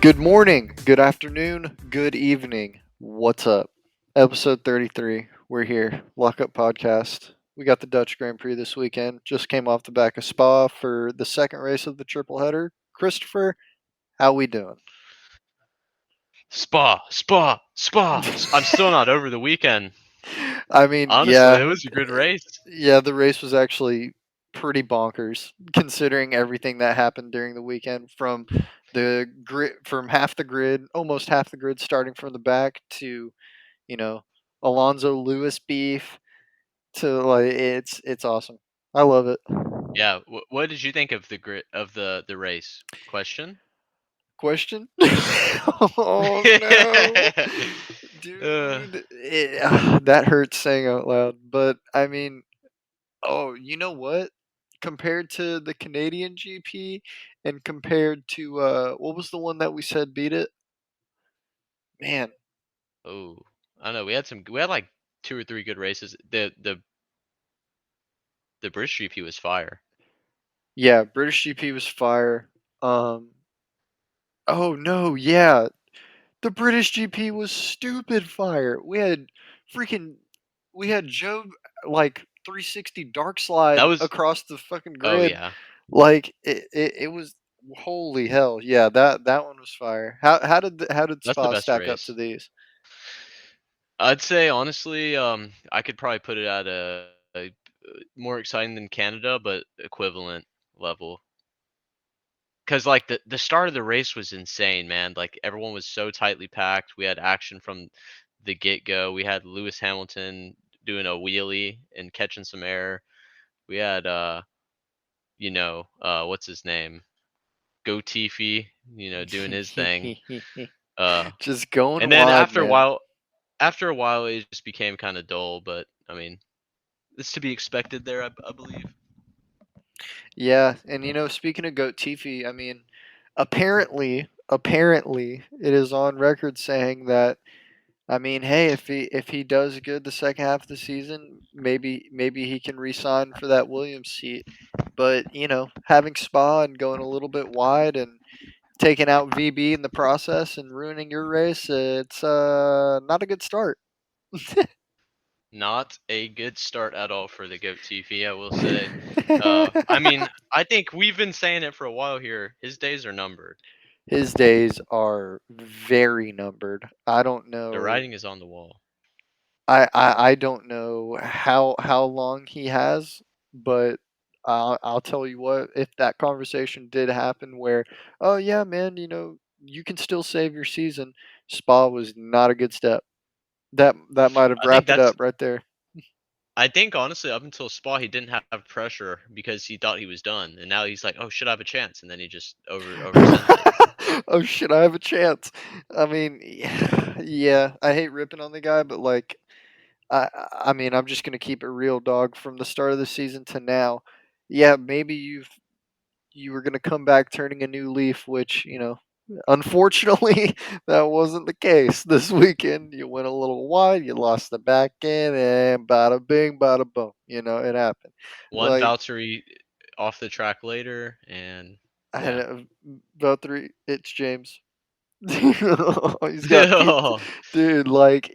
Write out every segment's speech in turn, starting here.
Good morning, good afternoon, good evening. What's up? Episode 33. We're here. Lock Up Podcast. We got the Dutch Grand Prix this weekend. Just came off the back of Spa for the second race of the triple header. Christopher, how we doing? Spa. I'm still not over the weekend. I mean, Honestly, it was a good race. the race was actually pretty bonkers considering everything that happened during the weekend from the grid from half the grid, almost half the grid starting from the back to, you know, Alonso Lewis beef to like it's awesome. I love it. Yeah. What did you think of the race? Question. Question? Oh no, uh, dude, that hurts saying out loud. But I mean, oh, you know what? Compared to the Canadian GP and compared to what was the one that we said beat it? Man, oh, I don't know. We had like two or three good races. The British GP was fire. yeah, British GP was fire. Um, oh no, yeah, the British GP was stupid fire. Freaking, we had Joe like 360 dark That slide was. across the fucking Oh grid. yeah, Like it was holy hell. Yeah, that one was fire. How did that's the Spa best stack up to race. these? I'd say honestly, I could probably put it at a more exciting than Canada, but equivalent level. Because like the start of the race was insane, man. Like everyone was so tightly packed. We had action from the get go. We had Lewis Hamilton doing a wheelie and catching some air. We had what's his name? Gotifi, doing his thing. Uh Just going and then wide, man. after a while it just became kind of dull, but I mean, it's to be expected there, I believe. Yeah, and speaking of Goat Tiffy, I mean, apparently, it is on record saying that. I mean, hey, if he does good the second half of the season, maybe he can re-sign for that Williams seat. But having Spa and going a little bit wide and taking out VB in the process and ruining your race, it's not a good start. Not a good start at all for the Goat TV, I will say. I mean, I think we've been saying it for a while here. His days are numbered. His days are very numbered. I don't The know. writing is on the wall. I don't know how long he has, but I'll tell you what. If that conversation did happen, where oh yeah, man, you can still save your season. Spa was not a good step. That might have I think wrapped it that's. up right there. I think honestly, up until Spa, he didn't have pressure because he thought he was done, and now he's like, "Oh, should I have a chance?" And then he just oversends it. Oh shit, I have a chance. I mean, yeah, I hate ripping on the guy, but like, I mean, I'm just gonna keep it real, dog. From the start of the season to now, yeah, maybe you were gonna come back turning a new leaf, which unfortunately that wasn't the case this weekend. You went a little wide, you lost the back end, and bada bing, bada boom. It happened. One Like Valtteri off the track later, and I had yeah. about three. It's James. He's got dude. Like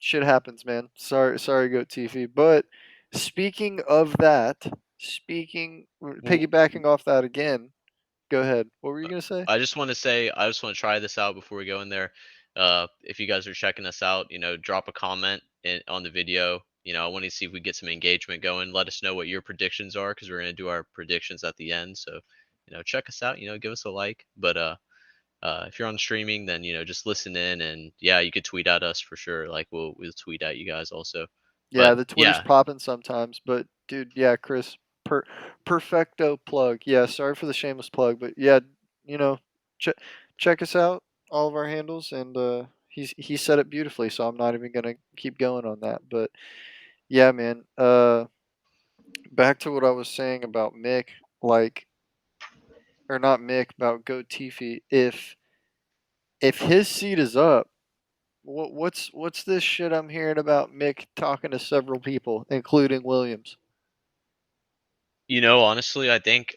shit happens, man. Sorry, Goat TV. But speaking of that, Well, piggybacking off that again. Go ahead. What were you gonna say? I just want to say, I just want to try this out before we go in there. If you guys are checking us out, drop a comment on the video. I want to see if we get some engagement going. Let us know what your predictions are because we're going to do our predictions at the end. So, check us out. Give us a like. But if you're on streaming, then just listen in, and yeah, you could tweet at us for sure. Like we'll tweet at you guys also. Yeah, But the Twitter's yeah, popping sometimes, but dude, yeah, Chris, perfecto plug. Yeah, sorry for the shameless plug, but yeah, you know, ch- check us out, all of our handles, and he said it beautifully, so I'm not even gonna keep going on that. But yeah, man, back to what I was saying about Mick, like, or not Mick, about Goat Tiffy. If his seat is up, what's this shit I'm hearing about Mick talking to several people, including Williams? honestly, I think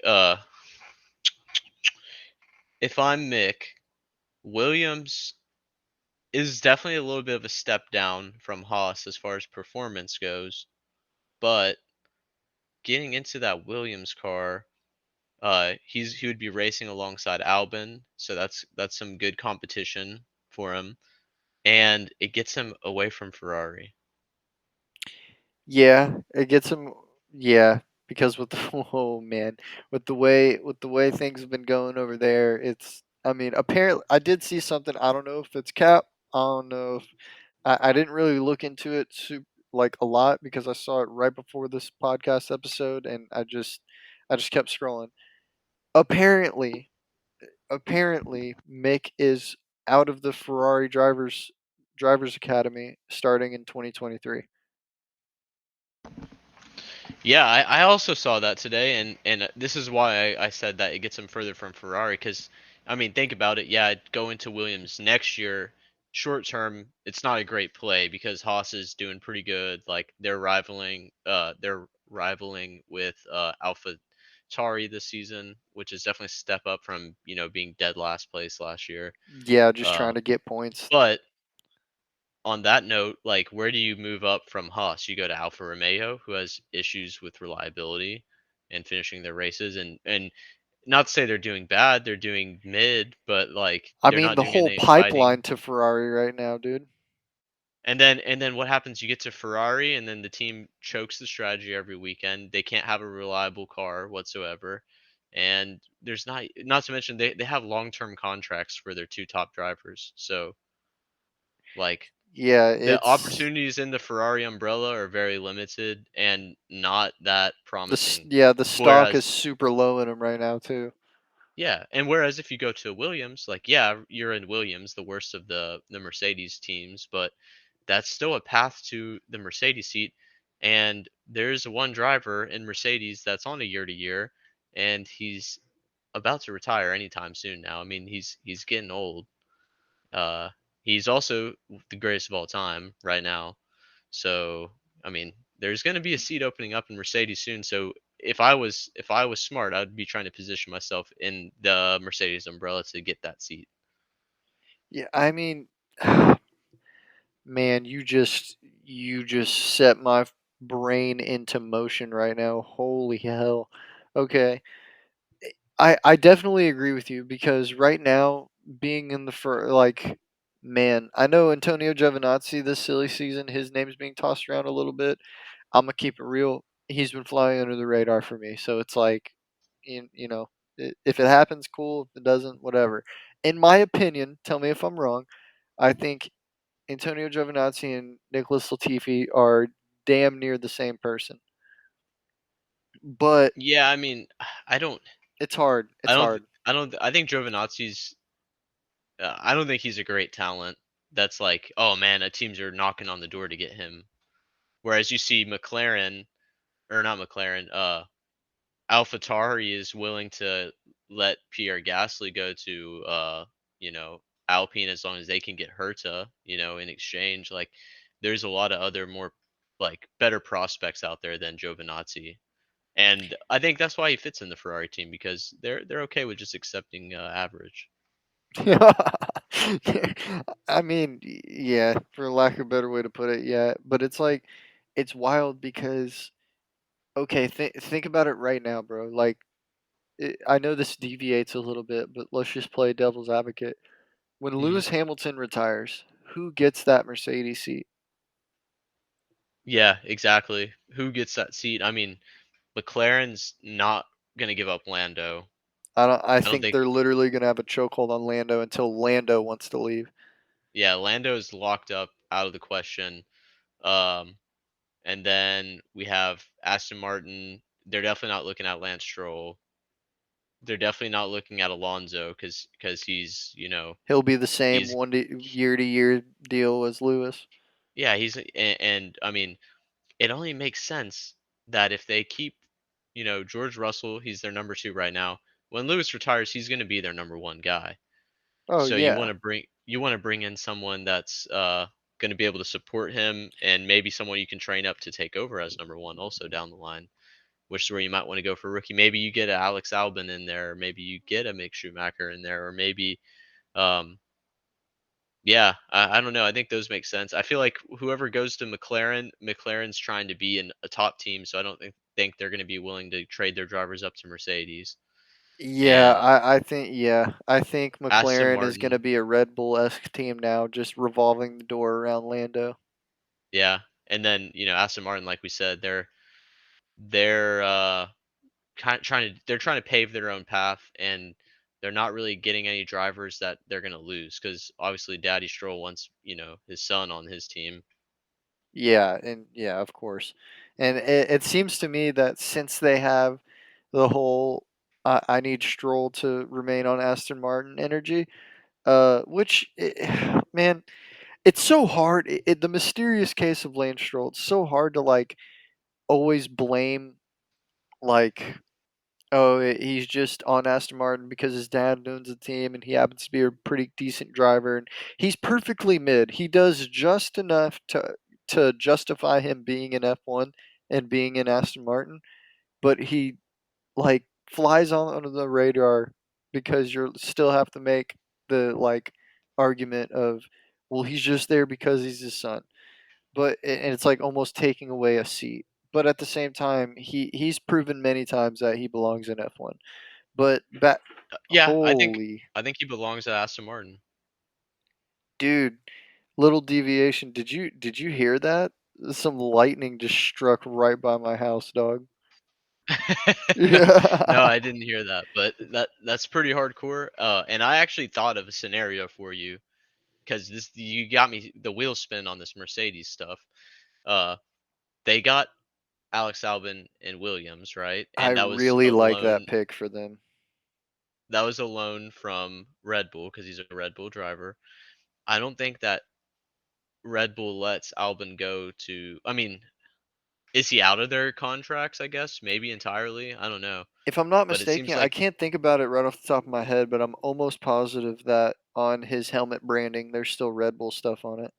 if I'm Mick, Williams is definitely a little bit of a step down from Haas as far as performance goes, but getting into that Williams car, he would be racing alongside Albon, so that's some good competition for him, and it gets him away from Ferrari. Yeah, it gets him. Yeah, because with the oh man, with the way things have been going over there, it's. I mean, apparently, I did see something. I don't know if it's cap. I don't know if I didn't really look into it like a lot because I saw it right before this podcast episode, and I just kept scrolling. Apparently, apparently, Mick is out of the Ferrari drivers academy starting in 2023. Yeah, I also saw that today, and this is why I said that it gets him further from Ferrari. Because I mean, think about it. Yeah, going to Williams next year, short term, it's not a great play because Haas is doing pretty good. Like they're rivaling with Alpha Tari this season, which is definitely a step up from being dead last place last year. Yeah, just Uh, trying to get points. but on that note, like, where do you move up from Haas? You go to Alfa Romeo, who has issues with reliability and finishing their races, and not to say they're doing bad, they're doing mid, but like I they're mean, not the doing whole anything exciting. pipeline to Ferrari right now, dude. And then what happens? You get to Ferrari, and then the team chokes the strategy every weekend. They can't have a reliable car whatsoever, and there's not to mention they have long term contracts for their two top drivers. So like Yeah, the it's opportunities in the Ferrari umbrella are very limited and not that promising. the stock is Whereas, super low in them right now too. yeah, and whereas if you go to Williams, like yeah, you're in Williams, the worst of the Mercedes teams, but that's still a path to the Mercedes seat. And there's one driver in Mercedes that's on a year to year, and he's about to retire anytime soon now. I mean, he's getting old. Uh, he's also the greatest of all time right now. So, I mean, there's going to be a seat opening up in Mercedes soon. So, if I was smart, I'd be trying to position myself in the Mercedes umbrella to get that seat. Yeah, I mean, man, you just set my brain into motion right now. Holy hell. Okay. I definitely agree with you because right now being in the like man, I know Antonio Giovinazzi this silly season, his name's being tossed around a little bit. I'm gonna keep it real. He's been flying under the radar for me, so it's like, if it happens, cool. If it doesn't, whatever. In my opinion, tell me if I'm wrong. I think Antonio Giovinazzi and Nicholas Latifi are damn near the same person, but Yeah, I mean, I don't, it's hard. I It's don't, hard. I don't, I think Giovinazzi's, I don't think he's a great talent. That's like, oh man, teams are knocking on the door to get him. Whereas you see McLaren, or not McLaren, AlphaTauri is willing to let Pierre Gasly go to you know Alpine as long as they can get Herta, in exchange. Like there's a lot of other more like better prospects out there than Giovinazzi. And I think that's why he fits in the Ferrari team because they're okay with just accepting average. I mean, yeah, for lack of a better way to put it, yeah. But it's like, it's wild because, okay, think about it right now, bro. Like, I know this deviates a little bit, but let's just play devil's advocate. When Hmm. Lewis Hamilton retires, who gets that Mercedes seat? Yeah, exactly. Who gets that seat? I mean, McLaren's not gonna give up Lando. I don't. I I don't think think. they're literally gonna have a chokehold on Lando until Lando wants to leave. Yeah, Lando is locked up, out of the question. Um, And then we have Aston Martin. They're definitely not looking at Lance Stroll. They're definitely not looking at Alonso because he's He'll be the same he's one year to year deal as Lewis. yeah and I mean it only makes sense that if they keep George Russell, he's their number two right now. When Lewis retires, he's going to be their number one guy. Oh So you yeah. want to bring in someone that's going to be able to support him and maybe someone you can train up to take over as number one also down the line. which is where you might want to go for rookie. Maybe you get a Alex Albon in there, or maybe you get a Mick Schumacher in there, or maybe um, yeah, I don't know. I think those make sense. I feel like whoever goes to McLaren, McLaren's trying to be in a top team, so I don't think they're going to be willing to trade their drivers up to Mercedes. Yeah, And I think Aston McLaren is going Martin, to be a Red Bull-esque team now, just revolving the door around Lando. yeah, and then Aston Martin, like we said, they're they're trying to pave their own path, and they're not really getting any drivers that they're going to lose because obviously Daddy Stroll wants his son on his team. Yeah, and yeah, of course. And it seems to me that since they have the whole I need Stroll to remain on Aston Martin energy, man, it's so hard. The mysterious case of Lance Stroll, it's so hard to like always blame like oh, he's just on Aston Martin because his dad owns the team and he happens to be a pretty decent driver and he's perfectly mid. He does just enough to justify him being in F1 and being in Aston Martin, but he like flies on under the radar because you still have to make the like argument of well he's just there because he's his son. But and it's like almost taking away a seat. But at the same time, he's proven many times that he belongs in F1. But that Yeah, holy I think he belongs at Aston Martin. dude, little deviation. Did you hear that? Some lightning just struck right by my house, dog. No, Yeah. I didn't hear that, but that's pretty hardcore. And I actually thought of a scenario for you because this you got me the wheel spin on this Mercedes stuff. Uh, they got Alex Albon and Williams, right? I And that was really a like that loan. pick for them. That was a loan from Red Bull because he's a Red Bull driver. I don't think that Red Bull lets Albon go to. I mean, is he out of their contracts? I guess maybe entirely. I don't know, If I'm not but it seems mistaken, I like can't think about it right off the top of my head, but I'm almost positive that on his helmet branding, there's still Red Bull stuff on it.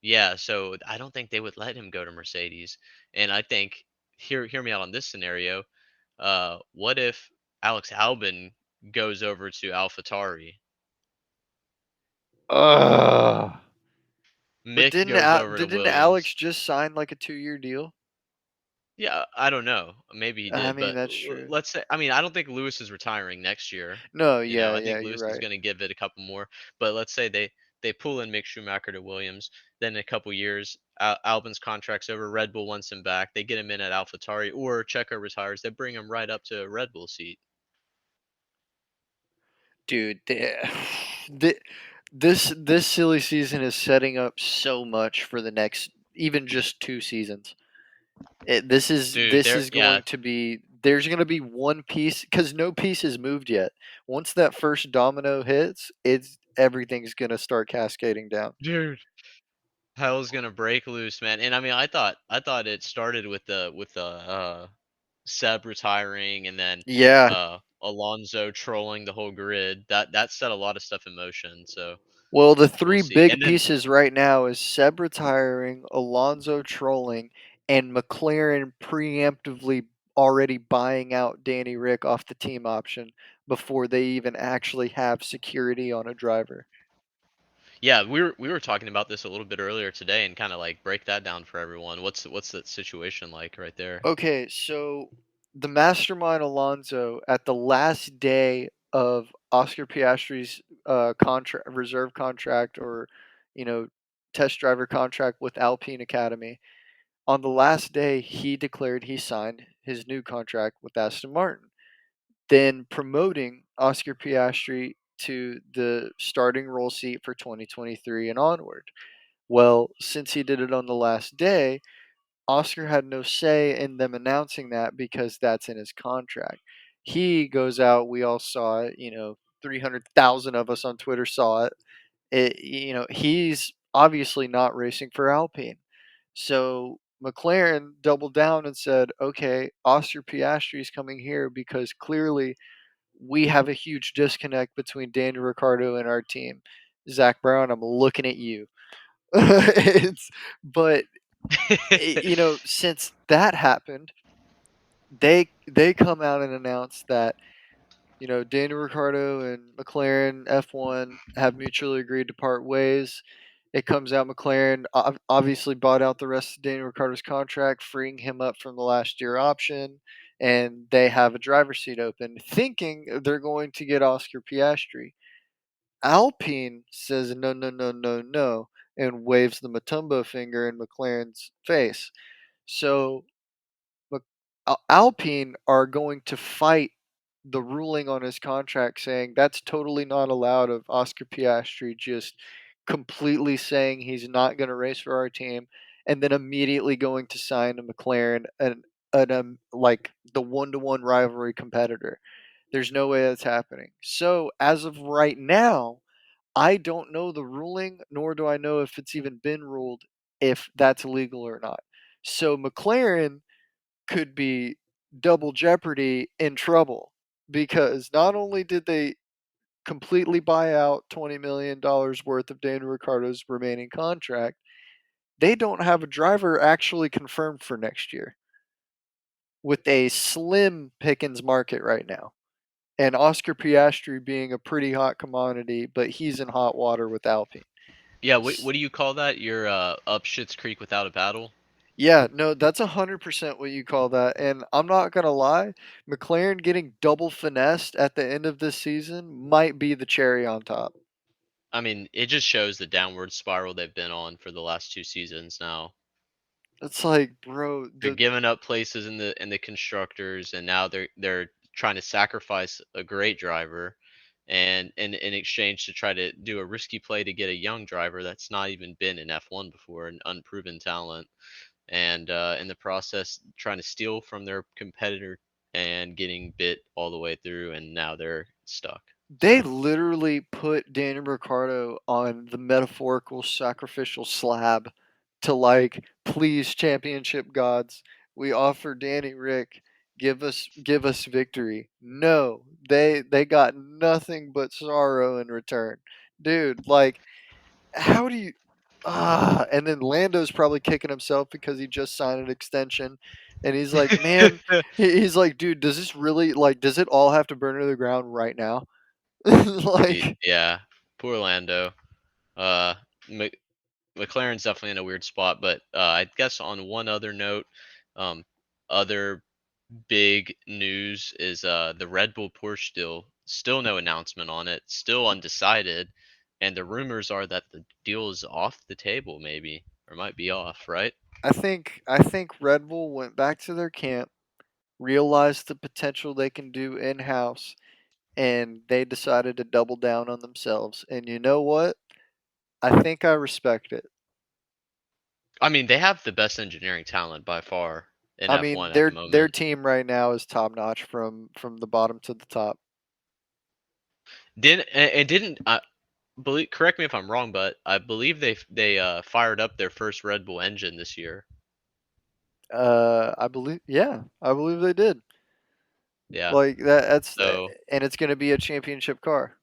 yeah. So I don't think they would let him go to Mercedes. And I think hear me out on this scenario. What if Alex Albon goes over to AlphaTauri? Ugh. But Mick goes over to didn't Alex Williams. just sign like a 2-year deal? Yeah, I don't know. Maybe he I did, mean, but that's true. let's say I mean, I don't think Lewis is retiring next year. No, I yeah, think you're Lewis is right. going to give it a couple more. But let's say they pull in Mick Schumacher to Williams. Then in a couple years, Albon's contract's over. Red Bull wants him back. They get him in at AlphaTauri, or Checo retires. They bring him right up to a Red Bull seat. Dude, the, this silly season is setting up so much for the next even just 2 seasons. Dude, This there, is yeah, going to be there's going to be one piece because no piece has moved yet. Once that first domino hits, it's everything's going to start cascading down. dude, hell's gonna break loose, man. And I mean, I thought it started with the Seb retiring, and then Yeah. Alonso trolling the whole grid. That set a lot of stuff in motion. So Well, the we'll three see. big And then pieces right now is Seb retiring, Alonso trolling, and McLaren preemptively already buying out Danny Rick off the team option before they even actually have security on a driver. yeah, we were talking about this a little bit earlier today, and kind of like break that down for everyone. What's that situation like right there? Okay, so the mastermind Alonso at the last day of Oscar Piastri's contract, reserve contract, or you know, test driver contract with Alpine Academy. On the last day, he declared he signed his new contract with Aston Martin, then promoting Oscar Piastri to the starting role seat for 2023 and onward. Well, since he did it on the last day, Oscar had no say in them announcing that because that's in his contract. He goes out, we all saw it, 300,000 of us on Twitter saw it. He's obviously not racing for Alpine. So McLaren doubled down and said, okay, Oscar Piastri is coming here because clearly we have a huge disconnect between Daniel Ricciardo and our team. Zach Brown, I'm looking at you. But since that happened, they come out and announce that Daniel Ricciardo and McLaren F1 have mutually agreed to part ways. It comes out McLaren obviously bought out the rest of Daniel Ricciardo's contract, freeing him up from the last year option, and they have a driver's seat open, thinking they're going to get Oscar Piastri. Alpine says no, no, no, no, no, and waves the Matumbo finger in McLaren's face. So Alpine are going to fight the ruling on his contract, saying that's totally not allowed. Of Oscar Piastri just completely saying he's not going to race for our team, and then immediately going to sign a McLaren and like the 1-to-1 rivalry competitor. There's no way that's happening. So as of right now, I don't know the ruling, nor do I know if it's even been ruled if that's legal or not. So McLaren could be double jeopardy in trouble because not only did they completely buy out $20 million worth of Daniel Ricciardo's remaining contract, they don't have a driver actually confirmed for next year with a slim pickings market right now. And Oscar Piastri being a pretty hot commodity, but he's in hot water with Alpine. Yeah, what do you call that? You're up Shit's Creek without a paddle. Yeah, no, that's 100% what you call that. And I'm not gonna lie, McLaren getting double finessed at the end of this season might be the cherry on top. I mean, it just shows the downward spiral they've been on for the last 2 seasons now. It's like, bro, They're giving up places in the constructors, and now they're trying to sacrifice a great driver, and in exchange to try to do a risky play to get a young driver that's not even been in F1 before, an unproven talent, and in the process trying to steal from their competitor and getting bit all the way through, and now they're stuck. they So literally put Daniel Ricciardo on the metaphorical sacrificial slab to like, please championship gods, we offer Danny Rick, give us victory. No, they got nothing but sorrow in return. Dude, like how do you and then Lando's probably kicking himself because he just signed an extension and he's like, "Man, he's like, dude, does this really like does it all have to burn to the ground right now?" Like Yeah, poor Lando. Uh, Mc- McLaren's definitely in a weird spot, but I guess on one other note, um, other big news is the Red Bull Porsche deal. Still no announcement on it. Still undecided, and the rumors are that the deal is off the table, maybe, or might be off. Right? I think Red Bull went back to their camp, realized the potential they can do in-house, and they decided to double down on themselves. And you know what? I think I respect it. I mean, they have the best engineering talent by far in I mean, F1 at the their moment. team right now is top notch from the bottom to the top. Didn't believe, correct me if I'm wrong, but I believe they fired up their first Red Bull engine this year. I believe, yeah, I believe they did. Yeah. Like that's So and it's going to be a championship car.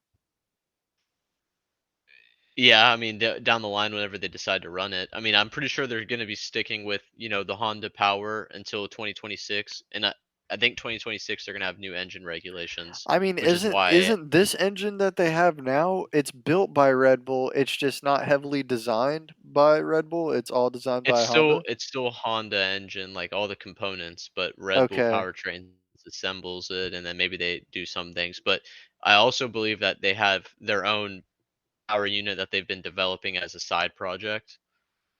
yeah, I mean down the line whenever they decide to run it, I mean I'm pretty sure they're going to be sticking with the Honda power until 2026, and I think 2026 they're going to have new engine regulations, I mean, which is isn't why isn't this engine that they have now? It's built by Red Bull. It's just not heavily designed by Red Bull. It's all designed it's by still Honda. it's still Honda engine, like all the components, but Red Bull Okay, powertrain assembles it, and then maybe they do some things. But I also believe that they have their own power unit that they've been developing as a side project,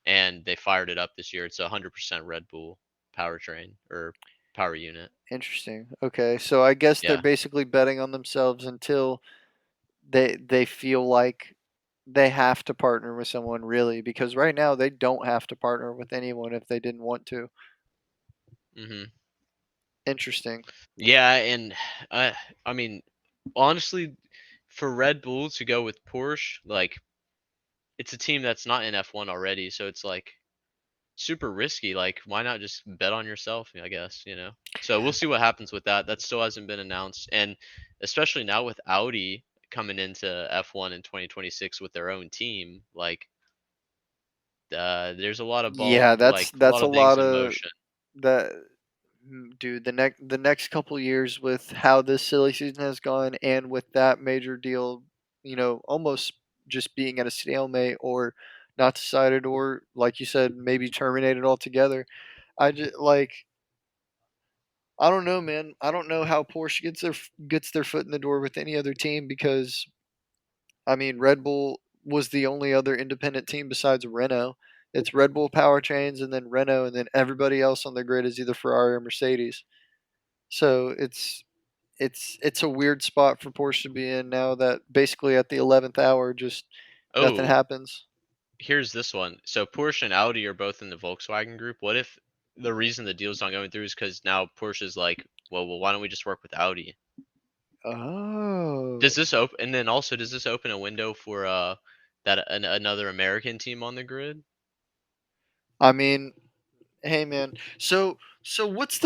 and they fired it up this year. It's a 100% Red Bull powertrain or power unit. interesting. Okay, so I guess they're Yeah. basically betting on themselves until they feel like they have to partner with someone really because right now they don't have to partner with anyone if they didn't want to. Mhm. Interesting. Yeah, and I I mean, honestly, for Red Bull to go with Porsche, like it's a team that's not in F1 already, so it's like super risky. Like, why not just bet on yourself? I guess. So we'll see what happens with that. That still hasn't been announced, and especially now with Audi coming into F1 in 2026 with their own team, like there's a lot of Yeah, like a that's lot a of things lot in of motion. that. Dude, the next couple years with how this silly season has gone, and with that major deal, almost just being at a stalemate or not decided, or like you said, maybe terminated altogether. I just like I don't know, man. I don't know how Porsche gets their foot in the door with any other team because I mean Red Bull was the only other independent team besides Renault. It's Red Bull powertrains and then Renault, and then everybody else on the grid is either Ferrari or Mercedes. So it's a weird spot for Porsche to be in now that basically at the 11th hour just nothing Oh, happens. here's this one. So Porsche and Audi are both in the Volkswagen group. What if the reason the deal's not going through is because now Porsche's like, well, why don't we just work with Audi? Does Oh. this open? And then also, does this open a window for another American team on the grid? I mean, hey man. So what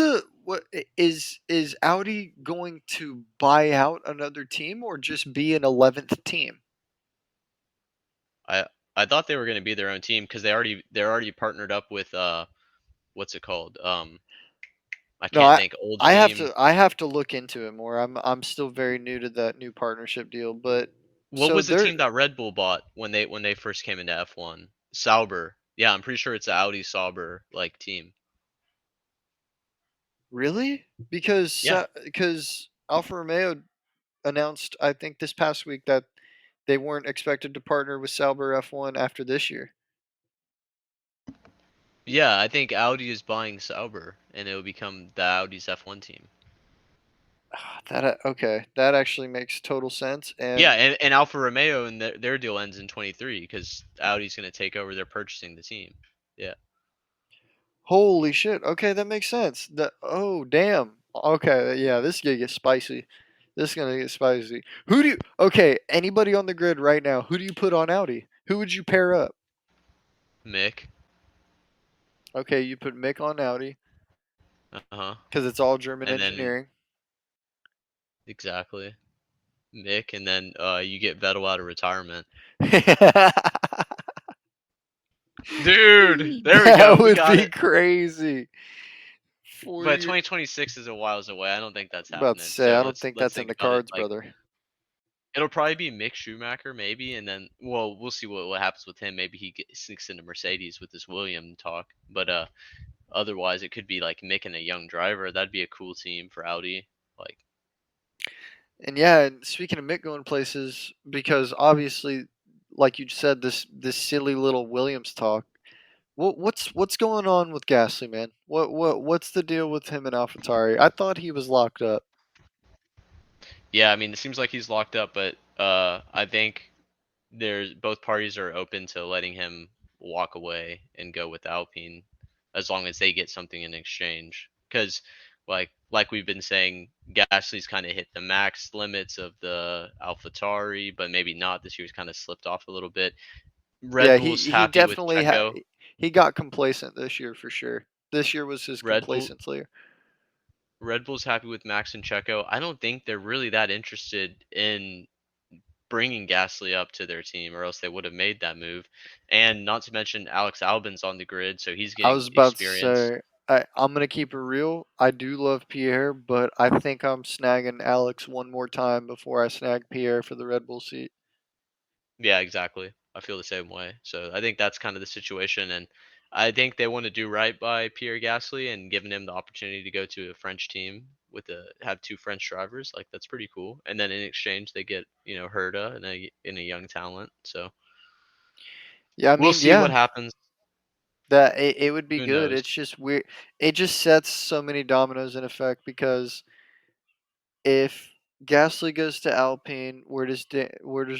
is Audi going to buy out another team or just be an 11th team? I I thought they were going to be their own team because they're already partnered up with what's it called? I No, can't think. Old I have team. to I have to look into it more. I'm still very new to that new partnership deal, but What so was the they're team that Red Bull bought when they first came into F1? Sauber. Yeah, I'm pretty sure it's an Audi Sauber like team. really Yeah. because Alfa Romeo announced, I think this past week, that they weren't expected to partner with Sauber F1 after this year. Yeah, I think Audi is buying Sauber and it will become the Audi's F1 team. Okay, that actually makes total sense. Yeah, And and Alfa Romeo and their deal ends in 23 because Audi's going to take over. They're purchasing the team. Yeah. holy shit, okay, that makes sense. Oh damn. Okay, yeah, this is gonna get spicy. This is gonna get spicy. Who do you? Okay, anybody on the grid right now? Who do you put on Audi? Who would you pair up? Mick. Okay, you put Mick on Audi Uh-huh. because it's all German And then engineering. exactly. Mick and then you get Vettel out of retirement. Dude, there we That go. We would got be it. crazy. 4 But year. 2026 is a whiles away. I don't think that's About to happening. say, So I don't let's think let's that's in think the about it. cards, Like brother. it'll probably be Mick Schumacher maybe, and then well we'll see what happens with him. Maybe sneaks into Mercedes with this William talk. But otherwise it could be like Mick and a young driver. That'd be a cool team for Audi. Like And yeah, and speaking of Mick going places, because obviously, like you said, this silly little Williams talk. What's going on with Gasly, man? What's the deal with him and AlphaTauri? I thought he was locked up. yeah, I mean it seems like he's locked up, but I think there's both parties are open to letting him walk away and go with Alpine as long as they get something in exchange. Because like we've been saying, Gasly's kind of hit the max limits of the AlphaTauri, but maybe not. This year's kind of slipped off a little bit. Red Yeah, Bull's he happy with definitely Checo. he got complacent this year for sure. This year was his Red Bull complacency. Red Bull's happy with Max and Checo. I don't think they're really that interested in bringing Gasly up to their team, or else they would have made that move. And not to mention Alex Albon's on the grid, so he's I getting was about to experience. say, I'm gonna keep it real. I do love Pierre, but I think I'm snagging Alex one more time before I snag Pierre for the Red Bull seat. Yeah, exactly. I feel the same way. So I think that's kind of the situation, and I think they want to do right by Pierre Gasly and giving him the opportunity to go to a French team with have two French drivers. Like that's pretty cool. And then in exchange, they get Herda and a young talent. So Yeah, I we'll mean, see what yeah, happens. that it would be Who good. knows? It's just weird. It just sets so many dominoes in effect because if Gasly goes to Alpine, where does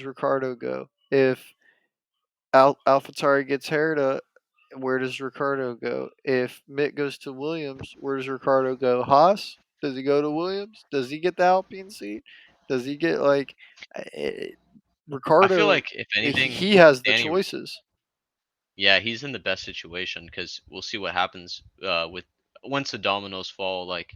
Ricardo go? If AlphaTauri gets Herda, where does Ricardo go? If Mick goes to Williams, where does Ricardo go? Haas? Does he go to Williams? Does he get the Alpine seat? Does he get like eh, I feel Ricardo? like if He anything, he has the Danny, choices. yeah, he's in the best situation because we'll see what happens with once the dominoes fall. Like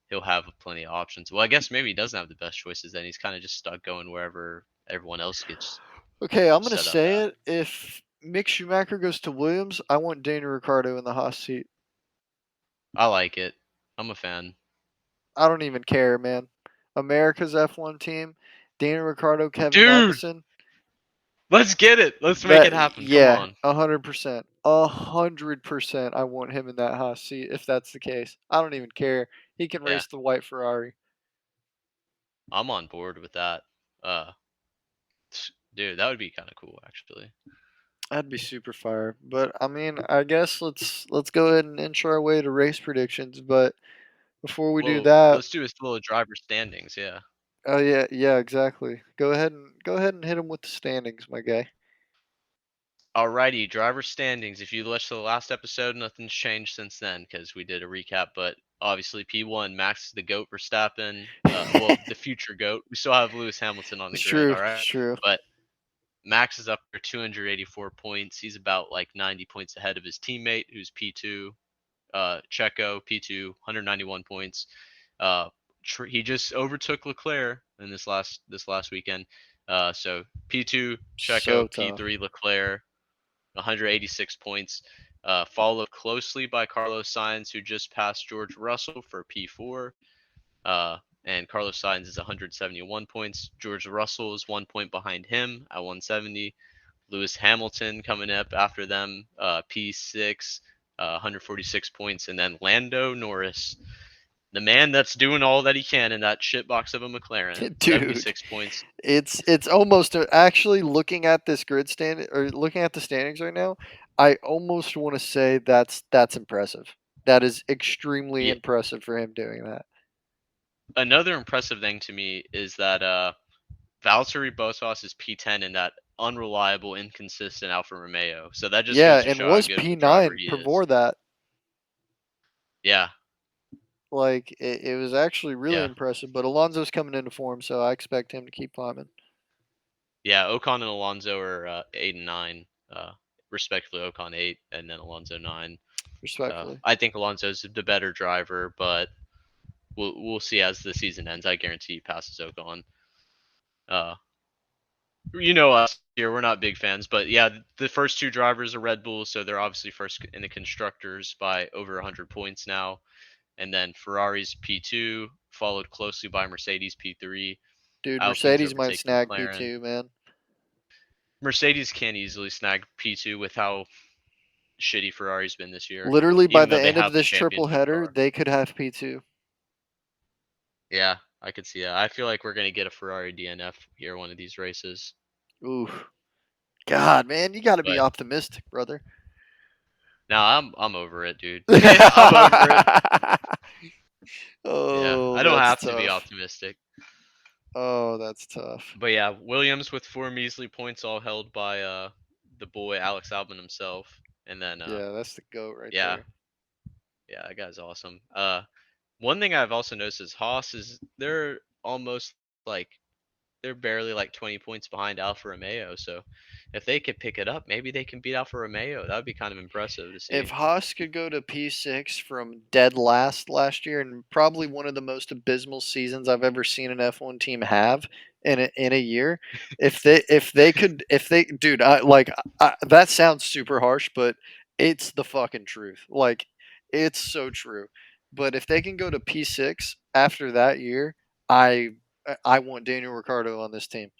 he'll have plenty of options. Well, I guess maybe he doesn't have the best choices. Then he's kind of just stuck going wherever everyone else gets Okay, I'm gonna set up say at. it. If Mick Schumacher goes to Williams, I want Daniel Ricciardo in the Haas seat. I like it. I'm a fan. I don't even care, man. America's F1 team, Daniel Ricciardo, Kevin Dude, Magnussen. let's get it. Let's make That it happen. Come yeah, on. 100%, 100%. I want him in that hot seat if that's the case. I don't even care. He can Yeah, race the white Ferrari. I'm on board with that. Uh, dude, that would be kind of cool, actually. That'd be super fire. But I mean, I guess let's go ahead and inch our way to race predictions. But before we do Well, that, let's do a little driver standings. Yeah. oh yeah, yeah, exactly. Go ahead and hit him with the standings, my guy. Alrighty, driver standings. If you listened to the last episode, nothing's changed since then because we did a recap. But obviously, P1, Max is the GOAT Verstappen. Well, the future GOAT. We still have Lewis Hamilton on the It's grid, true. all It's right? true. But Max is up for 284 points. He's about like 90 points ahead of his teammate, who's P2. Checo, P2, 191 points. Uh, he just overtook Leclerc in this last weekend. So P2, So Checo, tough. P3, Leclerc, 186 points. Followed closely by Carlos Sainz, who just passed George Russell for P4. Uh, and Carlos Sainz is 171 points. George Russell is 1 point behind him at 170. Lewis Hamilton coming up after them, P6, 146 points. And then Lando Norris, the man that's doing all that he can in that shitbox of a McLaren, Dude, 76 points. it's almost actually looking at this grid stand or looking at the standings right now. I almost want to say that's impressive. That is extremely Yeah. impressive for him doing that. Another impressive thing to me is that Valtteri Bottas is P10 in that unreliable, inconsistent Alfa Romeo. So that just Yeah, goes to and show how was good of a driver P9 he is. before that. Yeah, Like it was actually really yeah, impressive. But Alonso's coming into form, so I expect him to keep climbing, yeah. Ocon and Alonso are 8 and 9, uh, respectively. Ocon 8 and then Alonso 9. respectfully. I think Alonso's the better driver, but we'll see as the season ends. I guarantee he passes Ocon. Uh, you know us here, we're not big fans, but yeah, the first two drivers are Red Bull, so they're obviously first in the constructors by over 100 points now. And then Ferrari's P2, followed closely by Mercedes P3. Dude, Alpine's Mercedes might overtaking snag McLaren. P2, man. Mercedes can easily snag P2 with how shitty Ferrari's been this year, Literally by even the though they end of have the this triple championship header, car. they could have P2. Yeah, I could see that. I feel like we're going to get a Ferrari DNF here one of these races. Ooh, God, man, you got to be But optimistic, brother. now I'm over it, dude. I'm over it. Yeah, Oh, I don't that's have to be tough. optimistic. Oh, that's tough. But yeah, Williams with 4 measly points, all held by the boy Alex Albon himself. And then Yeah, that's the goat right yeah, there. yeah, that guy's awesome. One thing I've also noticed is Haas is they're almost like they're barely like 20 points behind Alfa Romeo. So if they could pick it up, maybe they can beat Alfa Romeo. That would be kind of impressive to If see. Haas could go to P6 from dead last year, and probably one of the most abysmal seasons I've ever seen an F1 team have in a year, if they dude, that sounds super harsh, but it's the fucking truth. Like it's so true. But if they can go to P6 after that year, I I want Daniel Ricciardo on this team.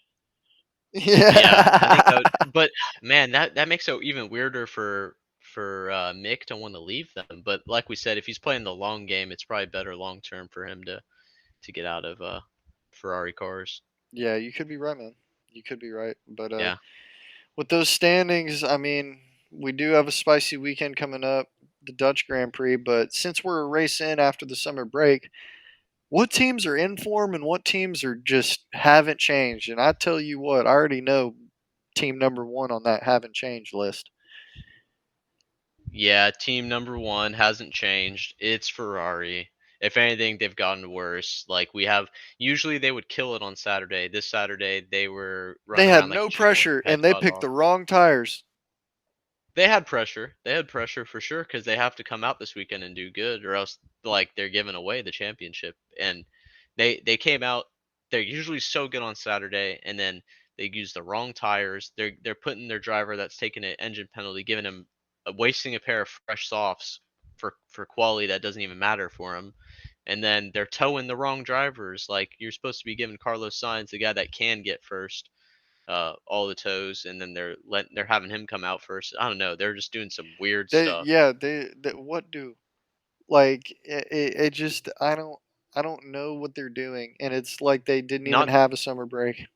Yeah, I think that Yeah. would, but man, that makes it even weirder for Mick to want to leave them. But like we said, if he's playing the long game, it's probably better long term for him to get out of Ferrari cars. Yeah, you could be right, man. You could be right. But Yeah. with those standings, I mean, we do have a spicy weekend coming up, the Dutch Grand Prix. But since we're a race in after the summer break, what teams are in form and what teams are just haven't changed? And I tell you what, I already know team number one on that haven't changed list. Yeah, team number one hasn't changed. It's Ferrari. If anything, they've gotten worse. Like we have, usually they would kill it on Saturday. This Saturday they were They running had around like a no chicken with pressure their head and they cut picked off. the wrong tires. They had pressure. They had pressure for sure because they have to come out this weekend and do good, or else like they're giving away the championship. And they came out. They're usually so good on Saturday, and then they use the wrong tires. They're putting their driver that's taking an engine penalty, giving him wasting a pair of fresh softs for quality that doesn't even matter for him. And then they're towing the wrong drivers. Like you're supposed to be giving Carlos Sainz, the guy that can get first, all the tows, and then they're having him come out first. I don't know. They're just doing some weird They stuff. yeah they what do like it just I don't know what they're doing, and it's like they didn't even Not have a summer break.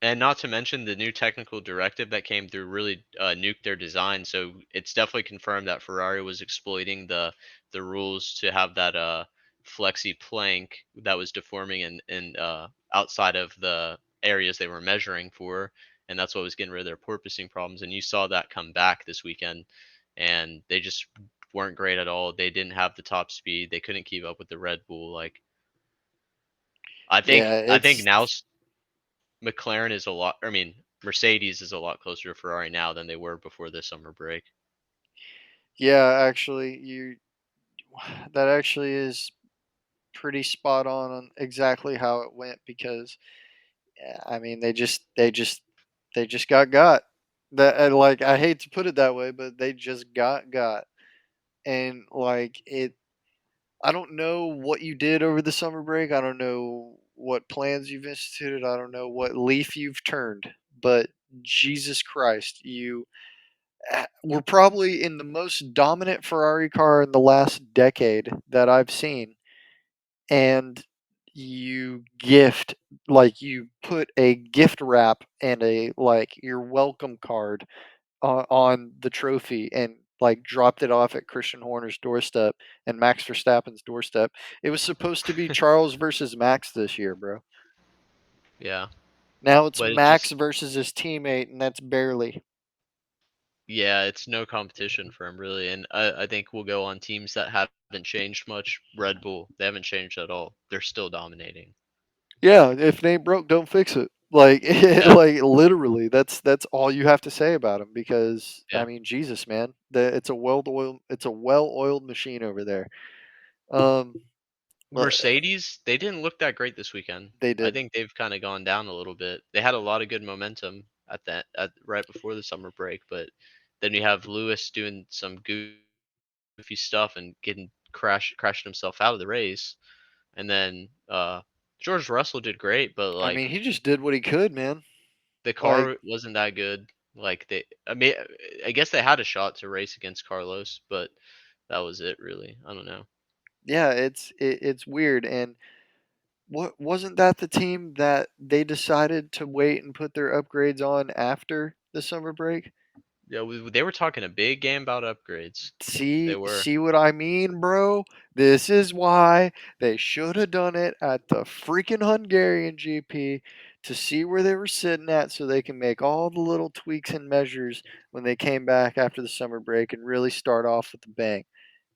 And not to mention the new technical directive that came through really nuked their design. So it's definitely confirmed that Ferrari was exploiting the rules to have that flexi plank that was deforming and outside of the areas they were measuring for, and that's what was getting rid of their porpoising problems. And you saw that come back this weekend, and they just weren't great at all. They didn't have the top speed. They couldn't keep up with the Red Bull. Like Yeah, I think it's now McLaren is a lot. I mean, Mercedes is a lot closer to Ferrari now than they were before the summer break. yeah, actually you that actually is pretty spot on exactly how it went because I mean they just got that and like I hate to put it that way, but they just got and like it. I don't know what you did over the summer break. I don't know what plans you've instituted. I don't know what leaf you've turned, but Jesus Christ, you were probably in the most dominant Ferrari car in the last decade that I've seen, and you gift like you put a gift wrap and a like your welcome card on the trophy and like dropped it off at Christian Horner's doorstep and Max Verstappen's doorstep. It was supposed to be Charles versus Max this year, bro. Yeah, Now it's but it's Max just versus his teammate, and that's barely. yeah, it's no competition for him really. And I think we'll go on teams that haven't changed much. Red Bull, they haven't changed at all. They're still dominating. Yeah, if it ain't broke, don't fix it. Like, Yeah, like literally, that's all you have to say about him because I yeah. mean, Jesus, man, it's a well-oiled machine over there. Well, Mercedes, they didn't look that great this weekend. they I didn't. think they've kind of gone down a little bit. They had a lot of good momentum at right before the summer break, but then you have Lewis doing some goofy stuff and getting crashing himself out of the race. And then George Russell did great, but I mean, like he just did what he could, man. the Like, car wasn't that good. Like I mean, I guess they had a shot to race against Carlos, but that was it really. I don't know. yeah, it's weird. And what wasn't that the team that they decided to wait and put their upgrades on after the summer break? Yeah, they were talking a big game about upgrades. They were. See what I mean, bro? This is why they should have done it at the freaking Hungarian GP to see where they were sitting at so they can make all the little tweaks and measures when they came back after the summer break and really start off with a bang.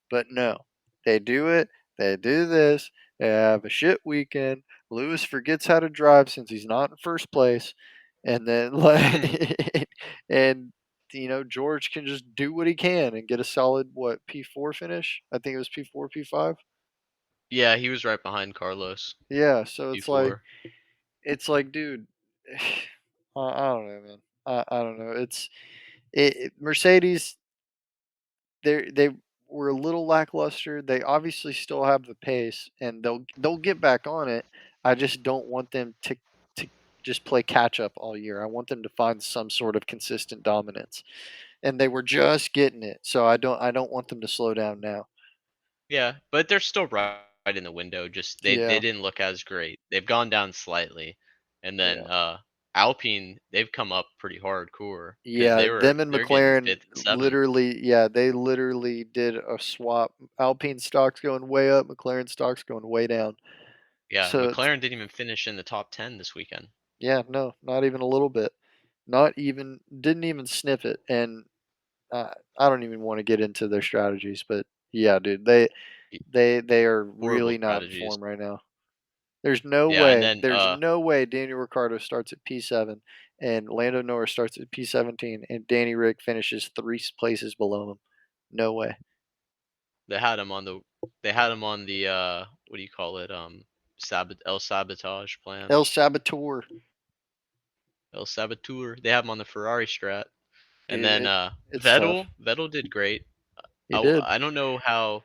But no, they do it. They do this. They have a shit weekend. Lewis forgets how to drive since he's not in first place, and then like, and George can just do what he can and get a solid what P4 finish. I think it was P4 P5. Yeah, he was right behind Carlos. Yeah, so P4. it's like, dude, I don't know, man. I don't know. Mercedes. They were a little lackluster. They obviously still have the pace, and they'll get back on it. I just don't want them to just play catch up all year. I want them to find some sort of consistent dominance, and they were just getting it. So I don't want them to slow down now. Yeah, but they're still right in the window. Just they Yeah, didn't look as great. They've gone down slightly, and then yeah, Alpine they've come up pretty hardcore because yeah. Them and they're getting McLaren fifth and seventh. literally, yeah, they literally did a swap. Alpine stocks going way up, McLaren stocks going way down. Yeah, So McLaren didn't even finish in the top 10 this weekend. yeah, no, not even a little bit. Not even didn't even sniff it, and I don't even want to get into their strategies, but yeah, dude, Y- they are Horrible really not in strategies. form right now. Yeah, and then There's no way Daniel Ricciardo starts at P7 and Lando Norris starts at P17 and Danny Rick finishes three places below him. No way. they had him on the what do you call it? Sabotage plan. El Saboteur, El Saboteur. They have him on the Ferrari strat. And dude, then it's tough. Vettel did great. He did. I don't know how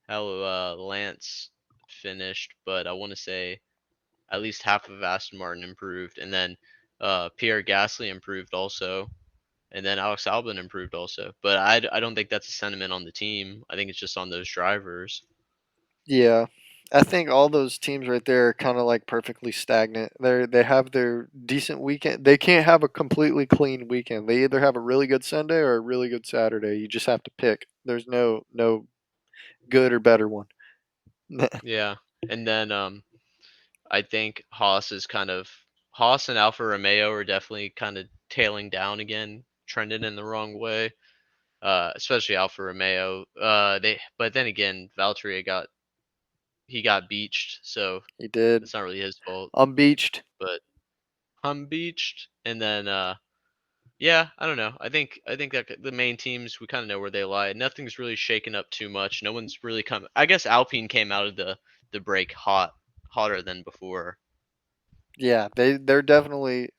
Lance finished, but I want to say at least half of Aston Martin improved, and then Pierre Gasly improved also, and then Alex Albon improved also. But I don't think that's a sentiment on the team. I think it's just on those drivers. Yeah. I think all those teams right there are kind of like perfectly stagnant. They have their decent weekend. They can't have a completely clean weekend. They either have a really good Sunday or a really good Saturday. You just have to pick. There's no good or better one. Yeah, and then I think Haas and Alfa Romeo are definitely kind of tailing down again, trending in the wrong way. Especially Alfa Romeo. But then again, Valtteri got beached, so He did. it's not really his fault. I'm beached. But I'm beached, and then yeah, I don't know. I think that the main teams we kind of know where they lie. Nothing's really shaken up too much. No one's really come. I guess Alpine came out of the break hotter than before. Yeah, they're definitely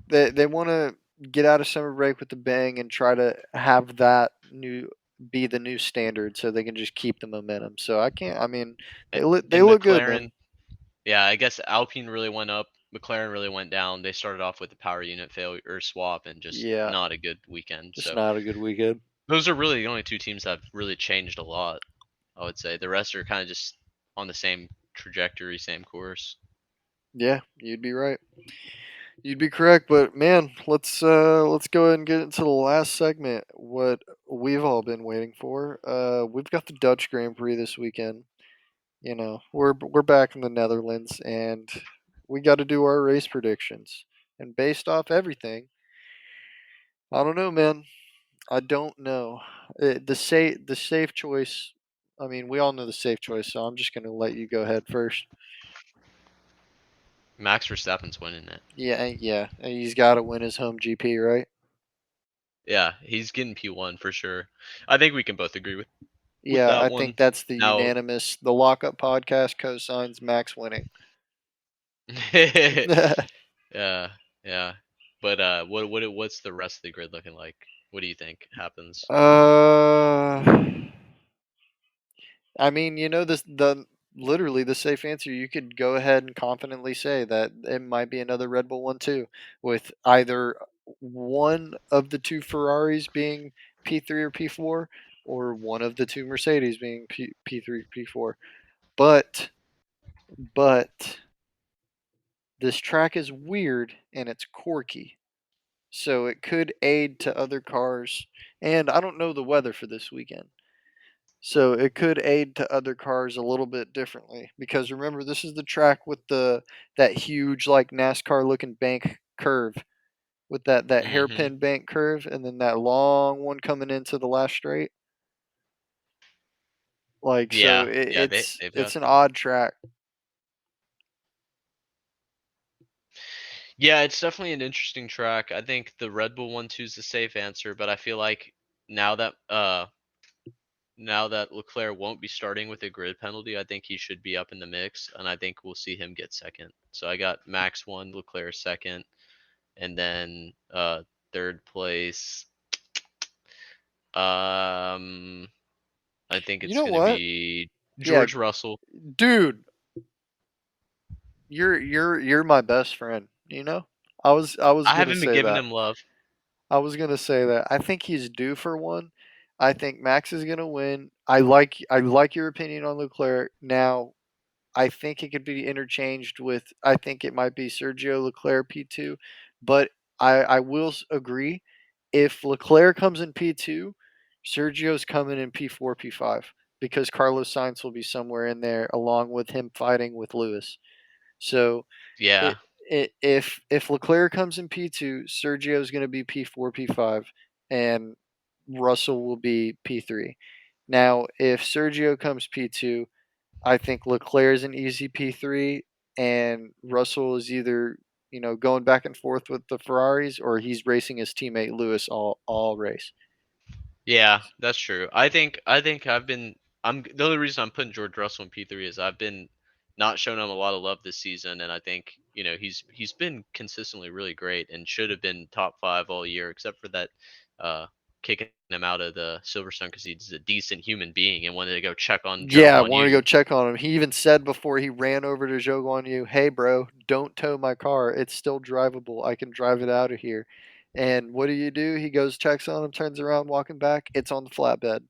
they want to get out of summer break with the bang and try to have that new be the new standard so they can just keep the momentum. So I can't. I mean, A- they And look good, man. McLaren, yeah, I guess Alpine really went up. McLaren really went down. They started off with the power unit failure or swap and just Yeah, not a good weekend. just So not a good weekend. those are really the only two teams that have really changed a lot. I would say the rest are kind of just on the same trajectory, same course. Yeah, you'd be right. You'd be correct, but man, let's go ahead and get into the last segment. What we've all been waiting for. We've got the Dutch Grand Prix this weekend. You know, we're back in the Netherlands, and we got to do our race predictions. And based off everything, I don't know, man. I don't know. The safe choice. I mean, we all know the safe choice, so I'm just gonna let you go ahead first. Max Verstappen's winning it. Yeah, yeah. He's got to win his home GP, right? Yeah, he's getting P1 for sure. I think we can both agree with Yeah, that I one. think that's the Now, unanimous. The lockup podcast co-signs Max winning. yeah, yeah. But what's the rest of the grid looking like? What do you think happens? uh, I mean, you know, this the literally the safe answer. You could go ahead and confidently say that it might be another Red Bull 1-2, with either one of the two Ferraris being P3 or P4, or one of the two Mercedes being P3 or P4. But but this track is weird and it's quirky. So it could aid to other cars. And I don't know the weather for this weekend. So it could aid to other cars a little bit differently because remember this is the track with the that huge like NASCAR looking bank curve with that Hmm. hairpin bank curve and then that long one coming into the last straight. Like so Yeah, yeah. They've it's got an them. odd track. Yeah, it's definitely an interesting track. I think the Red Bull 1-2 is the safe answer, but I feel like now that uh now that Leclerc won't be starting with a grid penalty, I think he should be up in the mix, and I think we'll see him get second. So I got Max one, Leclerc second, and then third place. Um, I think You it's know gonna what? be Yeah, George Russell. dude, you're my best friend, you know? I was I going to haven't been say giving that. him love. I was gonna say that. I think he's due for one. I think Max is gonna win. I like your opinion on Leclerc. Now I think it could be interchanged with. I think it might be Sergio Leclerc P2, but I will agree. If Leclerc comes in P2, Sergio's coming in P4 P5 because Carlos Sainz will be somewhere in there along with him fighting with Lewis. So Yeah, it, if Leclerc comes in P2, Sergio's going to be P4, P5, and Russell will be P3. Now, if Sergio comes P2, I think Leclerc is an easy P3, and Russell is either going back and forth with the Ferraris or he's racing his teammate Lewis all race. yeah, that's true. I think I'm the only reason I'm putting George Russell in P3 is I've been not showing him a lot of love this season, and I think he's been consistently really great and should have been top 5 all year, except for that kicking him out of the Silverstone because he's a decent human being and wanted to go check on Joe Yeah, I Guan wanted to Yu. go check on him. He even said before he ran over to Zhou Guan Yu, "Hey, bro, don't tow my car. It's still drivable. I can drive it out of here." And what do? He goes, checks on him, turns around, walking back. It's on the flatbed.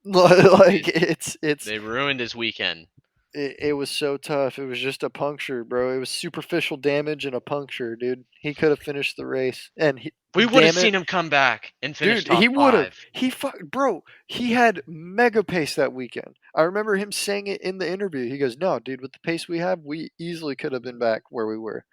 Like Dude, it's they ruined his weekend. it was so tough. It was just a puncture, bro. It was superficial damage and a puncture, dude. He could have finished the race, and We would have damn it, seen him come back and finish dude, he top would have. 5. Bro. He had mega pace that weekend. I remember him saying it in the interview. He goes, "No, dude, with the pace we have, we easily could have been back where we were."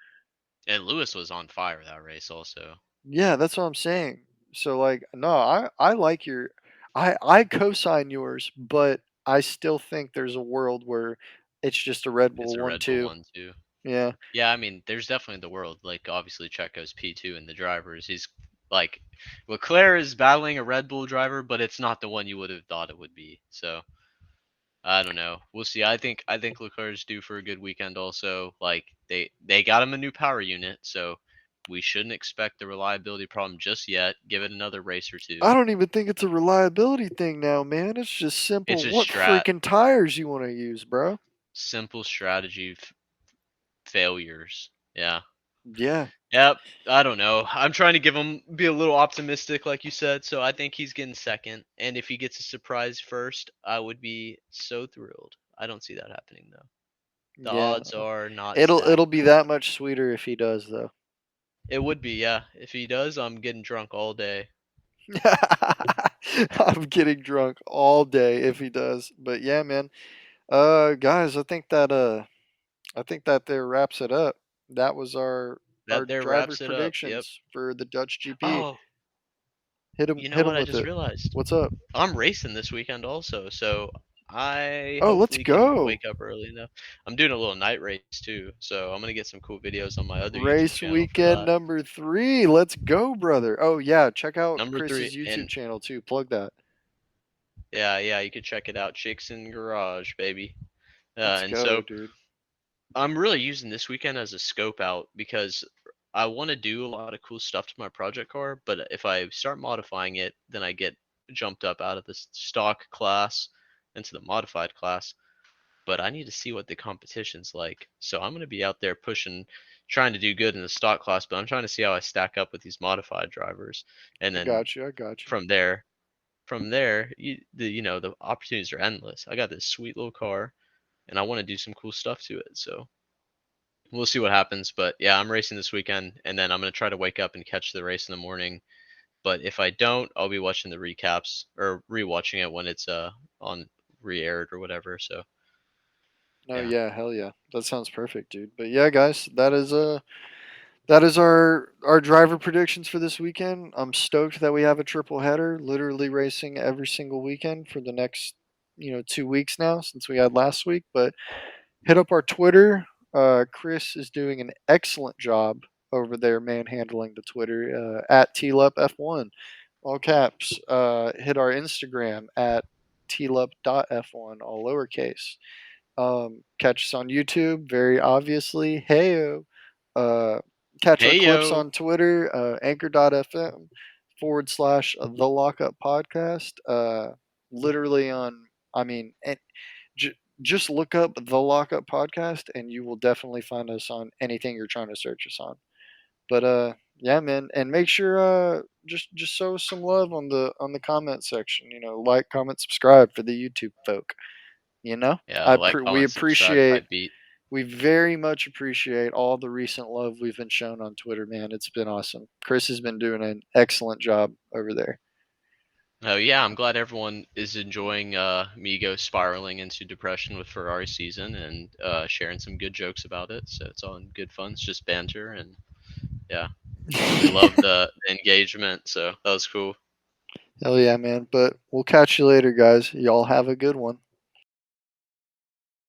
And Lewis was on fire that race also. Yeah, that's what I'm saying. So like, no, I like your, I co-sign yours, but I still think there's a world where it's just a Red It's Bull a one Red Bull two. 1-2. Yeah, Yeah, I mean, there's definitely the world. Like, obviously, Checo's P2 in the drivers. He's like, Leclerc is battling a Red Bull driver, but it's not the one you would have thought it would be. So I don't know. We'll see. I think Leclerc's due for a good weekend. Also, like they got him a new power unit, so we shouldn't expect the reliability problem just yet. Give it another race or I two. don't even think it's a reliability thing now, man. It's just It's simple. just What strat, freaking tires you want to use, bro? simple strategy failures. Yeah. Yeah, Yep. I don't know. I'm trying to be a little optimistic, like you said. So I think he's getting second, and if he gets a surprise first, I would be so thrilled. I don't see that happening though. The yeah. odds are not It'll stacked. be that much sweeter if he does, though. It would be, yeah. If he does, I'm getting drunk all day. I'm getting drunk all day if he does. But yeah, man. Guys, I think that there wraps it up. That was our That there driver wraps it up. Yep. predictions for the Dutch GP. Oh, you know Hit what him I with just it. realized? What's up? I'm racing this weekend also, so I Oh, let's hopefully can go. wake up early enough. I'm doing a little night race too, so I'm gonna get some cool videos on my other YouTube Race channel for weekend that. number 3. Let's go, brother. Oh yeah, check out Number three, Chris's YouTube and channel too. Plug that. yeah, you can check it out. Chicks in Garage, baby. Let's And go, so dude. I'm really using this weekend as a scope out because I want to do a lot of cool stuff to my project car, but if I start modifying it, then I get jumped up out of the stock class into the modified class. But I need to see what the competition's like. So I'm going to be out there pushing, trying to do good in the stock class, but I'm trying to see how I stack up with these modified drivers. And I then got you. I got you. from there, the opportunities are endless. I got this sweet little car, and I want to do some cool stuff to it. So we'll see what happens. But yeah, I'm racing this weekend, and then I'm gonna try to wake up and catch the race in the morning. But if I don't, I'll be watching the recaps or rewatching it when it's on re-aired or whatever. So No, yeah, yeah, hell yeah. That sounds perfect, dude. But yeah, guys, that is our driver predictions for this weekend. I'm stoked that we have a triple header, literally racing every single weekend for the next 2 weeks now since we had last week. But hit up our Twitter. Chris is doing an excellent job over there manhandling the Twitter at TLUPF1, all caps. Hit our Instagram at TLUP.F1, all lowercase. Catch us on YouTube, very obviously. Heyo. Uh, Catch our hey clips yo, on Twitter, anchor.fm/the lockup podcast. Literally on, I mean, just look up the lockup podcast and you will definitely find us on anything you're trying to search us on. But yeah, man, and make sure just show us some love on the comment section. Like, comment, subscribe for the YouTube folk. yeah, like, We comment, subscribe, appreciate, type beat. we very much appreciate all the recent love we've been shown on Twitter, man. It's been awesome. Chris has been doing an excellent job over there. Oh yeah, I'm glad everyone is enjoying me go spiraling into depression with Ferrari season and sharing some good jokes about it. So it's all in good fun. It's just banter and yeah, they love the engagement. So that was cool. Hell yeah, man. But we'll catch you later, guys. Y'all have a good one.